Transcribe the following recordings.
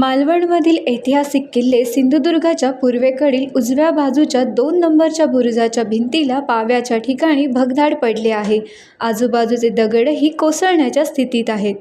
मालवणमधील ऐतिहासिक किल्ले सिंधुदुर्गाच्या पूर्वेकडील उजव्या बाजूच्या 2 नंबरच्या बुरुजाच्या भिंतीला पाव्याच्या ठिकाणी भगदाड पडले आहे. आजूबाजूचे दगडही कोसळण्याच्या स्थितीत आहेत.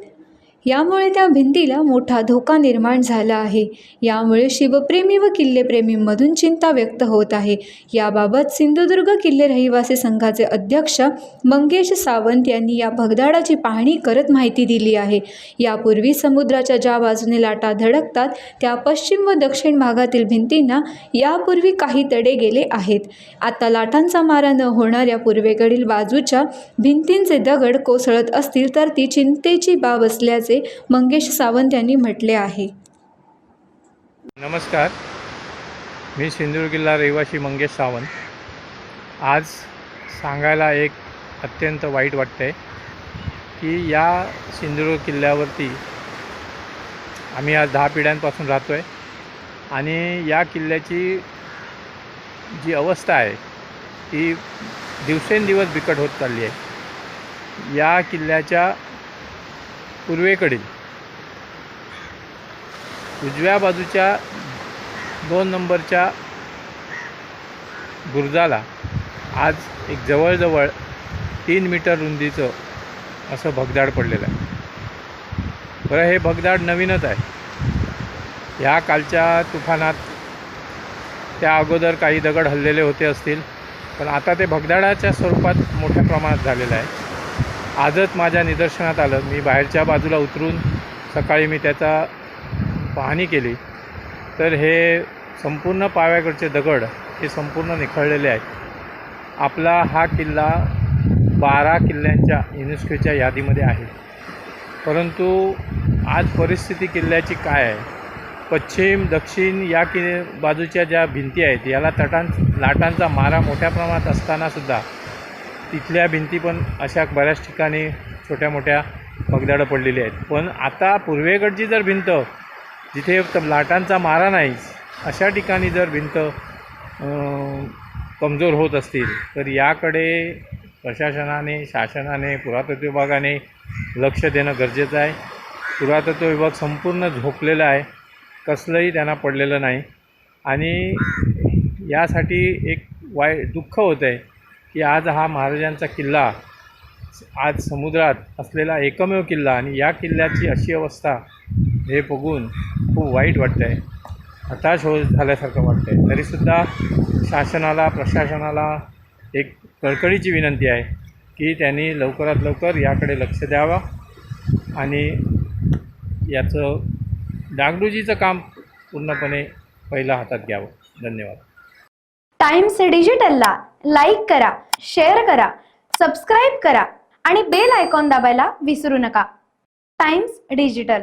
यामुळे त्या भिंतीला मोठा धोका निर्माण झाला आहे. यामुळे शिवप्रेमी व किल्लेप्रेमींमधून चिंता व्यक्त होत आहे. याबाबत सिंधुदुर्ग किल्ले रहिवासी संघाचे अध्यक्ष मंगेश सावंत यांनी या भगदाडाची पाहणी करत माहिती दिली आहे. यापूर्वी समुद्राच्या ज्या बाजूने लाटा धडकतात त्या पश्चिम व दक्षिण भागातील भिंतींना यापूर्वी काही तडे गेले आहेत. आता लाटांचा मारा न होणाऱ्या पूर्वेकडील बाजूच्या भिंतींचे दगड कोसळत असतील तर ती चिंतेची बाब असल्याचे मंगेश सावंत यांनी म्हटले आहे. नमस्कार, मी सिंधुदुर्ग किल्ला रहिवासी मंगेश सावंत. आज सांगायला एक अत्यंत वाईट वाटतं आहे की या सिंधुदुर्ग किल्ल्यावरती आम्ही आज 10 पिढ्यांपासून राहतो आहे आणि या किल्ल्याची जी अवस्था आहे ती दिवसेंदिवस बिकट होत चालली आहे. या किल्ल्याच्या पूर्वेकडील उजव्या बाजूच्या 2 नंबरच्या बुरुजाला आज एक जवळजवळ 3 मीटर रुंदीचं असं भगदाड पडलेलं आहे. बरं, हे भगदाड नवीनच आहे. ह्या कालच्या तुफानात त्या अगोदर काही दगड हललेले होते असतील, पण आता ते भगदाडाच्या स्वरूपात मोठ्या प्रमाणात झालेलं आहे. आजच माझ्या निदर्शनात आलं. मी बाहेरच्या बाजूला उतरून सकाळी मी त्याचा पाहणी केली तर हे संपूर्ण पाव्याकडचे दगड हे संपूर्ण निखळलेले आहेत. आपला हा किल्ला 12 किल्ल्यांच्या युनेस्कोच्या यादीमध्ये आहे. परंतु आज परिस्थिती किल्ल्याची काय आहे? पश्चिम दक्षिण या बाजूच्या ज्या भिंती आहेत याला लाटांचा मारा मोठ्या प्रमाणात असतानासुद्धा तिथल्या भिंती पण अशा बऱ्याच ठिकाणी छोट्या मोठ्या भगदाडं पडलेली आहेत. पण आता पूर्वेकडची जर भिंत जिथे लाटांचा मारा नाही अशा ठिकाणी जर भिंत कमजोर होत असतील तर याकडे प्रशासनाने, शासनाने, पुरातत्व विभागाने लक्ष देणं गरजेचं आहे. पुरातत्व विभाग संपूर्ण झोपलेला आहे, कसलंही त्यांना पडलेलं नाही. आणि यासाठी एक दुःख होतं आहे की आज हा महाराजांचा किल्ला, आज समुद्रात असलेला एकमेव किल्ला, आणि या किल्ल्याची अशी अवस्था हे बघून खूप वाईट वाटतं आहे, हताश झाल्यासारखं वाटतं आहे. तरीसुद्धा शासनाला, प्रशासनाला एक कळकळीची विनंती आहे की त्यांनी लवकरात लवकर याकडे लक्ष द्यावं आणि याचं डागडुजीचं काम पूर्णपणे पहिला हातात घ्यावं. धन्यवाद. टाइम्स डिजिटलला लाईक करा, शेअर करा, सबस्क्राईब करा आणि बेल आयकॉन दाबायला विसरू नका. Times digital.